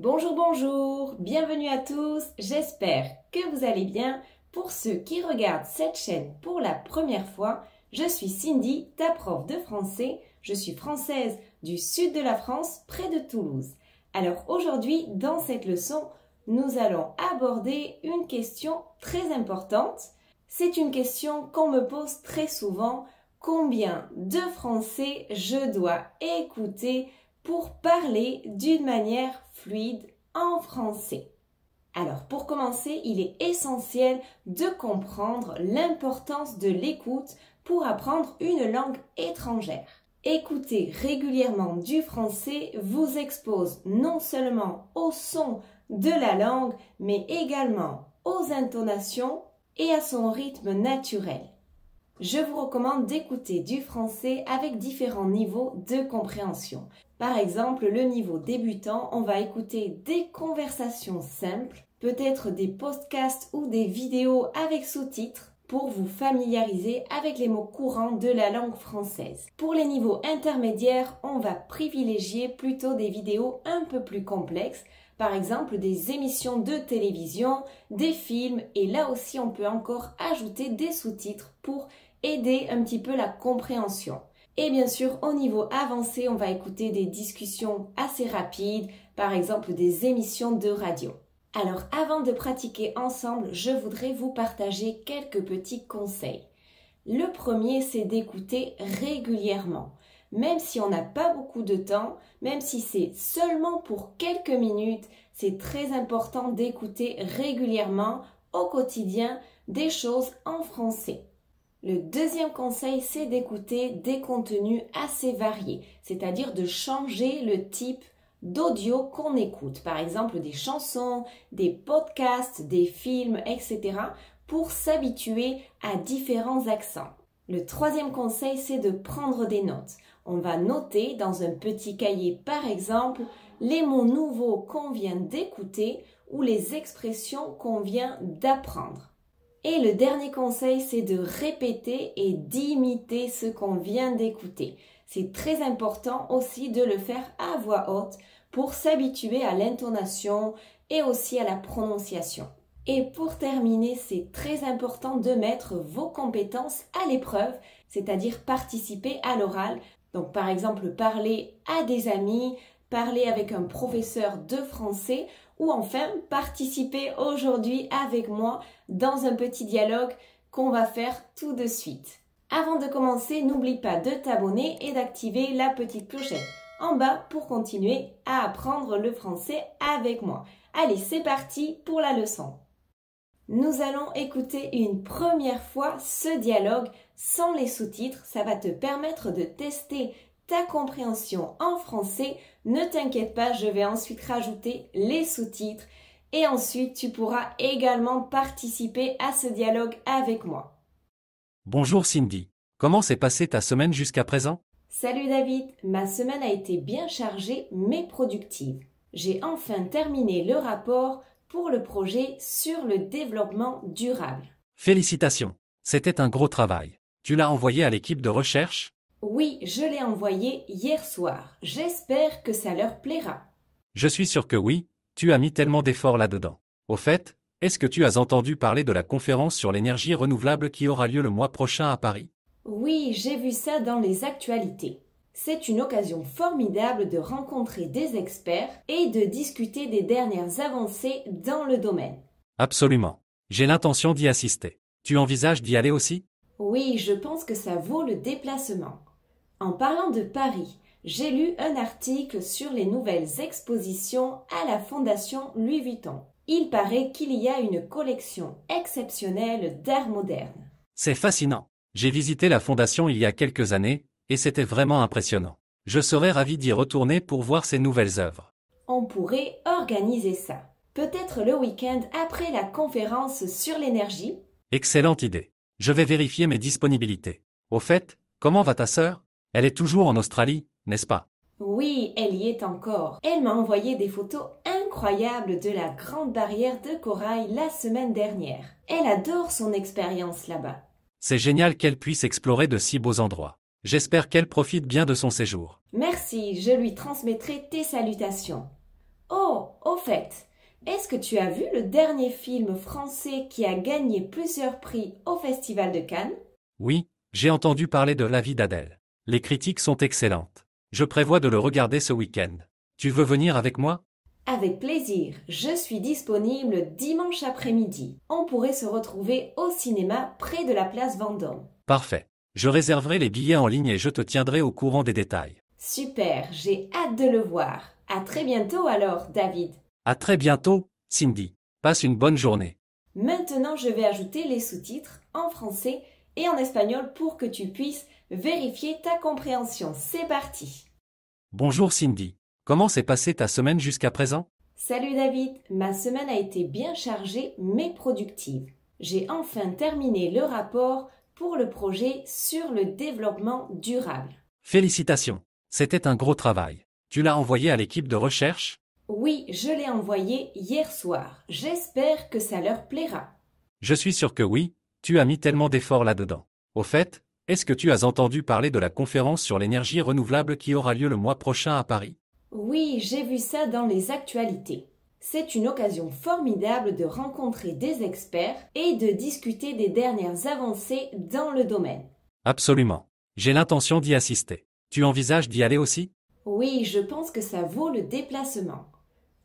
Bonjour, bonjour, bienvenue à tous, j'espère que vous allez bien. Pour ceux qui regardent cette chaîne pour la première fois, je suis Cindy, ta prof de français. Je suis française du sud de la France, près de Toulouse. Alors aujourd'hui, dans cette leçon, nous allons aborder une question très importante. C'est une question qu'on me pose très souvent. Combien de français je dois écouter pour parler d'une manière fluide en français? Alors pour commencer, il est essentiel de comprendre l'importance de l'écoute pour apprendre une langue étrangère. Écouter régulièrement du français vous expose non seulement au son de la langue, mais également aux intonations et à son rythme naturel. Je vous recommande d'écouter du français avec différents niveaux de compréhension. Par exemple, le niveau débutant, on va écouter des conversations simples, peut-être des podcasts ou des vidéos avec sous-titres pour vous familiariser avec les mots courants de la langue française. Pour les niveaux intermédiaires, on va privilégier plutôt des vidéos un peu plus complexes, par exemple des émissions de télévision, des films, et là aussi on peut encore ajouter des sous-titres pour aider un petit peu la compréhension. Et bien sûr, au niveau avancé, on va écouter des discussions assez rapides, par exemple des émissions de radio. Alors, avant de pratiquer ensemble, je voudrais vous partager quelques petits conseils. Le premier, c'est d'écouter régulièrement. Même si on n'a pas beaucoup de temps, même si c'est seulement pour quelques minutes, c'est très important d'écouter régulièrement au quotidien des choses en français. Le deuxième conseil, c'est d'écouter des contenus assez variés, c'est-à-dire de changer le type d'audio qu'on écoute. Par exemple, des chansons, des podcasts, des films, etc. pour s'habituer à différents accents. Le troisième conseil, c'est de prendre des notes. On va noter dans un petit cahier, par exemple, les mots nouveaux qu'on vient d'écouter ou les expressions qu'on vient d'apprendre. Et le dernier conseil, c'est de répéter et d'imiter ce qu'on vient d'écouter. C'est très important aussi de le faire à voix haute pour s'habituer à l'intonation et aussi à la prononciation. Et pour terminer, c'est très important de mettre vos compétences à l'épreuve, c'est-à-dire participer à l'oral. Donc par exemple, parler à des amis, parler avec un professeur de français ou enfin participer aujourd'hui avec moi dans un petit dialogue qu'on va faire tout de suite. Avant de commencer, n'oublie pas de t'abonner et d'activer la petite clochette en bas pour continuer à apprendre le français avec moi. Allez, c'est parti pour la leçon. Nous allons écouter une première fois ce dialogue sans les sous-titres. Ça va te permettre de tester ta compréhension en français. Ne t'inquiète pas, je vais ensuite rajouter les sous-titres et ensuite tu pourras également participer à ce dialogue avec moi. Bonjour Cindy, comment s'est passée ta semaine jusqu'à présent? Salut David, ma semaine a été bien chargée mais productive. J'ai enfin terminé le rapport pour le projet sur le développement durable. Félicitations, c'était un gros travail. Tu l'as envoyé à l'équipe de recherche? Oui, je l'ai envoyé hier soir. J'espère que ça leur plaira. Je suis sûr que oui, tu as mis tellement d'efforts là-dedans. Au fait, est-ce que tu as entendu parler de la conférence sur l'énergie renouvelable qui aura lieu le mois prochain à Paris? Oui, j'ai vu ça dans les actualités. C'est une occasion formidable de rencontrer des experts et de discuter des dernières avancées dans le domaine. Absolument. J'ai l'intention d'y assister. Tu envisages d'y aller aussi? Oui, je pense que ça vaut le déplacement. En parlant de Paris, j'ai lu un article sur les nouvelles expositions à la Fondation Louis Vuitton. Il paraît qu'il y a une collection exceptionnelle d'art moderne. C'est fascinant. J'ai visité la fondation il y a quelques années, et c'était vraiment impressionnant. Je serais ravi d'y retourner pour voir ces nouvelles œuvres. On pourrait organiser ça. Peut-être le week-end après la conférence sur l'énergie. Excellente idée. Je vais vérifier mes disponibilités. Au fait, comment va ta sœur? Elle est toujours en Australie, n'est-ce pas? Oui, elle y est encore. Elle m'a envoyé des photos incroyables de la grande barrière de corail la semaine dernière. Elle adore son expérience là-bas. C'est génial qu'elle puisse explorer de si beaux endroits. J'espère qu'elle profite bien de son séjour. Merci, je lui transmettrai tes salutations. Oh, au fait, est-ce que tu as vu le dernier film français qui a gagné plusieurs prix au Festival de Cannes? Oui, j'ai entendu parler de La vie d'Adèle. Les critiques sont excellentes. Je prévois de le regarder ce week-end. Tu veux venir avec moi? Avec plaisir, je suis disponible dimanche après-midi. On pourrait se retrouver au cinéma près de la place Vendôme. Parfait. Je réserverai les billets en ligne et je te tiendrai au courant des détails. Super, j'ai hâte de le voir. À très bientôt alors, David. À très bientôt, Cindy. Passe une bonne journée. Maintenant, je vais ajouter les sous-titres en français et en espagnol pour que tu puisses vérifier ta compréhension. C'est parti. Bonjour Cindy. Comment s'est passée ta semaine jusqu'à présent? Salut David, ma semaine a été bien chargée mais productive. J'ai enfin terminé le rapport pour le projet sur le développement durable. Félicitations. C'était un gros travail. Tu l'as envoyé à l'équipe de recherche? Oui, je l'ai envoyé hier soir. J'espère que ça leur plaira. Je suis sûr que oui, tu as mis tellement d'efforts là-dedans. Au fait, est-ce que tu as entendu parler de la conférence sur l'énergie renouvelable qui aura lieu le mois prochain à Paris? Oui, j'ai vu ça dans les actualités. C'est une occasion formidable de rencontrer des experts et de discuter des dernières avancées dans le domaine. Absolument. J'ai l'intention d'y assister. Tu envisages d'y aller aussi? Oui, je pense que ça vaut le déplacement.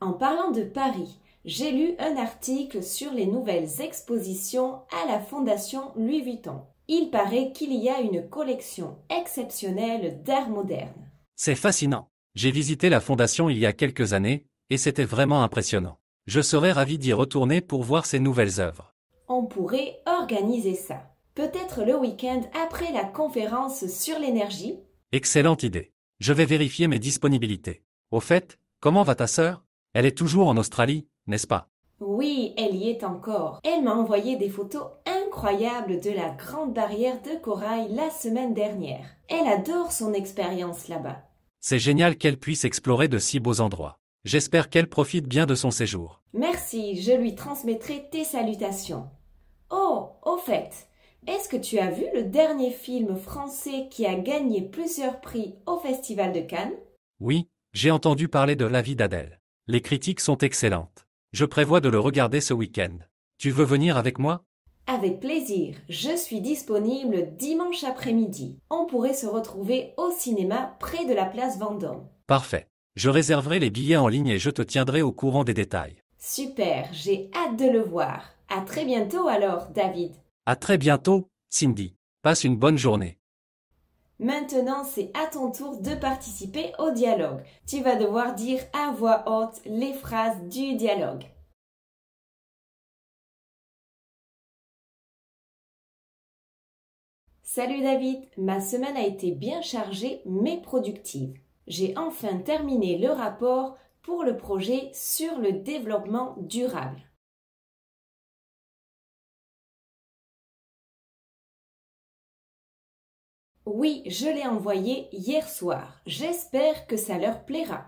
En parlant de Paris, j'ai lu un article sur les nouvelles expositions à la Fondation Louis Vuitton. Il paraît qu'il y a une collection exceptionnelle d'art moderne. C'est fascinant. J'ai visité la fondation il y a quelques années, et c'était vraiment impressionnant. Je serais ravi d'y retourner pour voir ces nouvelles œuvres. On pourrait organiser ça. Peut-être le week-end après la conférence sur l'énergie. Excellente idée. Je vais vérifier mes disponibilités. Au fait, comment va ta sœur? Elle est toujours en Australie, n'est-ce pas? Oui, elle y est encore. Elle m'a envoyé des photos incroyables de la grande barrière de corail la semaine dernière. Elle adore son expérience là-bas. C'est génial qu'elle puisse explorer de si beaux endroits. J'espère qu'elle profite bien de son séjour. Merci, je lui transmettrai tes salutations. Oh, au fait, est-ce que tu as vu le dernier film français qui a gagné plusieurs prix au Festival de Cannes? Oui, j'ai entendu parler de La vie d'Adèle. Les critiques sont excellentes. Je prévois de le regarder ce week-end. Tu veux venir avec moi? Avec plaisir, je suis disponible dimanche après-midi. On pourrait se retrouver au cinéma près de la place Vendôme. Parfait. Je réserverai les billets en ligne et je te tiendrai au courant des détails. Super, j'ai hâte de le voir. À très bientôt alors, David. À très bientôt, Cindy. Passe une bonne journée. Maintenant, c'est à ton tour de participer au dialogue. Tu vas devoir dire à voix haute les phrases du dialogue. Salut David, ma semaine a été bien chargée mais productive. J'ai enfin terminé le rapport pour le projet sur le développement durable. Oui, je l'ai envoyé hier soir. J'espère que ça leur plaira.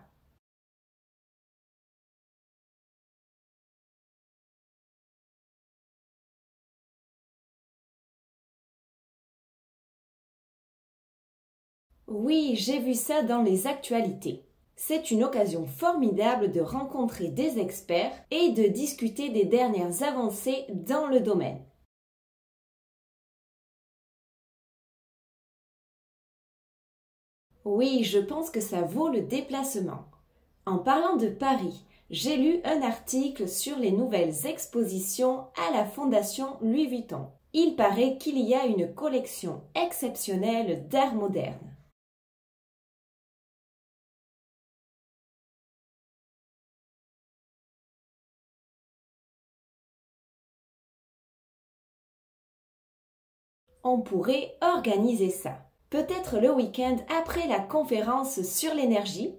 Oui, j'ai vu ça dans les actualités. C'est une occasion formidable de rencontrer des experts et de discuter des dernières avancées dans le domaine. Oui, je pense que ça vaut le déplacement. En parlant de Paris, j'ai lu un article sur les nouvelles expositions à la Fondation Louis Vuitton. Il paraît qu'il y a une collection exceptionnelle d'art moderne. On pourrait organiser ça. Peut-être le week-end après la conférence sur l'énergie.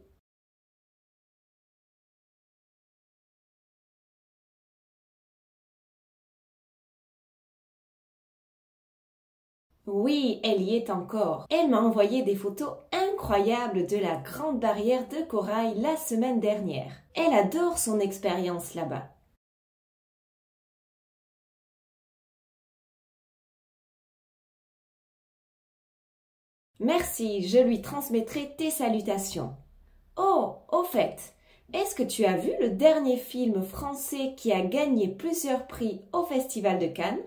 Oui, elle y est encore. Elle m'a envoyé des photos incroyables de la grande barrière de corail la semaine dernière. Elle adore son expérience là-bas. Merci, je lui transmettrai tes salutations. Oh, au fait, Est-ce que tu as vu le dernier film français qui a gagné plusieurs prix au Festival de Cannes?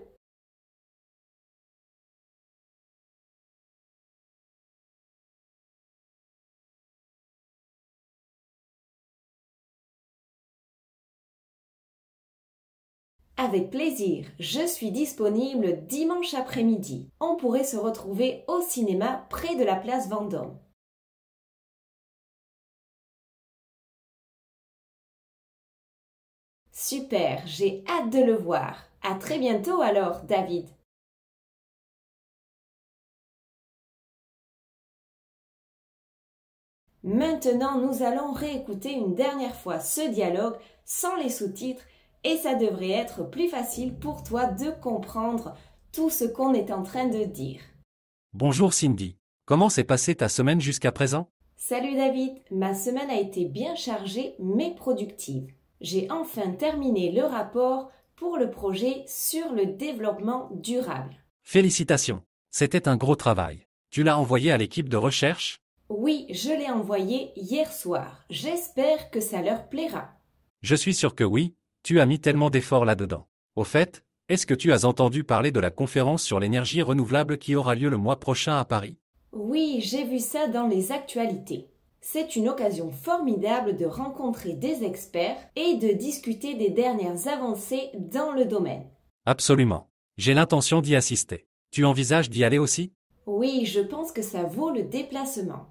Avec plaisir, je suis disponible dimanche après-midi. On pourrait se retrouver au cinéma près de la place Vendôme. Super, j'ai hâte de le voir. À très bientôt alors, David. Maintenant, nous allons réécouter une dernière fois ce dialogue sans les sous-titres et ça devrait être plus facile pour toi de comprendre tout ce qu'on est en train de dire. Bonjour Cindy. Comment s'est passée ta semaine jusqu'à présent? Salut David, ma semaine a été bien chargée mais productive. J'ai enfin terminé le rapport pour le projet sur le développement durable. Félicitations. C'était un gros travail. Tu l'as envoyé à l'équipe de recherche? Oui, je l'ai envoyé hier soir. J'espère que ça leur plaira. Je suis sûr que oui, tu as mis tellement d'efforts là-dedans. Au fait, est-ce que tu as entendu parler de la conférence sur l'énergie renouvelable qui aura lieu le mois prochain à Paris? Oui, j'ai vu ça dans les actualités. C'est une occasion formidable de rencontrer des experts et de discuter des dernières avancées dans le domaine. Absolument. J'ai l'intention d'y assister. Tu envisages d'y aller aussi? Oui, je pense que ça vaut le déplacement.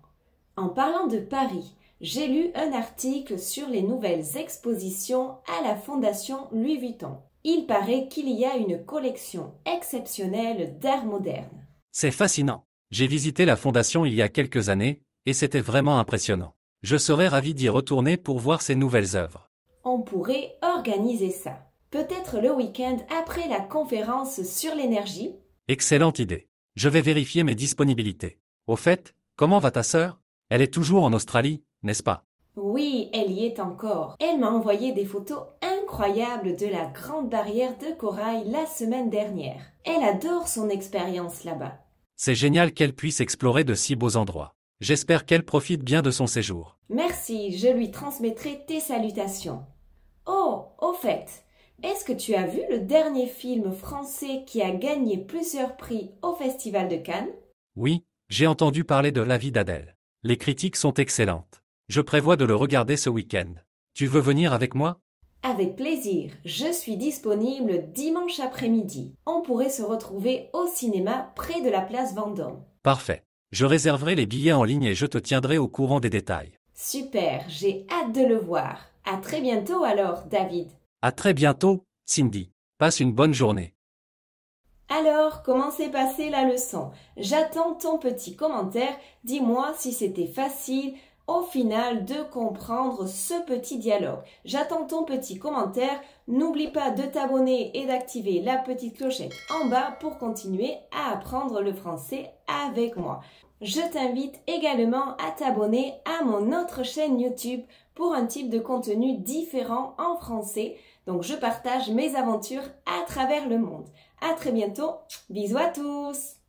En parlant de Paris, j'ai lu un article sur les nouvelles expositions à la Fondation Louis Vuitton. Il paraît qu'il y a une collection exceptionnelle d'art moderne. C'est fascinant. J'ai visité la fondation il y a quelques années, et c'était vraiment impressionnant. Je serais ravi d'y retourner pour voir ces nouvelles œuvres. On pourrait organiser ça. Peut-être le week-end après la conférence sur l'énergie. Excellente idée. Je vais vérifier mes disponibilités. Au fait, comment va ta sœur? Elle est toujours en Australie, n'est-ce pas? Oui, elle y est encore. Elle m'a envoyé des photos incroyables de la grande barrière de corail la semaine dernière. Elle adore son expérience là-bas. C'est génial qu'elle puisse explorer de si beaux endroits. J'espère qu'elle profite bien de son séjour. Merci, je lui transmettrai tes salutations. Oh, au fait, est-ce que tu as vu le dernier film français qui a gagné plusieurs prix au Festival de Cannes? Oui, j'ai entendu parler de La vie d'Adèle. Les critiques sont excellentes. Je prévois de le regarder ce week-end. Tu veux venir avec moi? Avec plaisir, je suis disponible dimanche après-midi. On pourrait se retrouver au cinéma près de la place Vendôme. Parfait. Je réserverai les billets en ligne et je te tiendrai au courant des détails. Super, j'ai hâte de le voir. À très bientôt alors, David. À très bientôt, Cindy. Passe une bonne journée. Alors, comment s'est passée la leçon? J'attends ton petit commentaire. Dis-moi si c'était facile au final de comprendre ce petit dialogue. J'attends ton petit commentaire. N'oublie pas de t'abonner et d'activer la petite clochette en bas pour continuer à apprendre le français avec moi. Je t'invite également à t'abonner à mon autre chaîne YouTube pour un type de contenu différent en français. Donc je partage mes aventures à travers le monde. À très bientôt. Bisous à tous.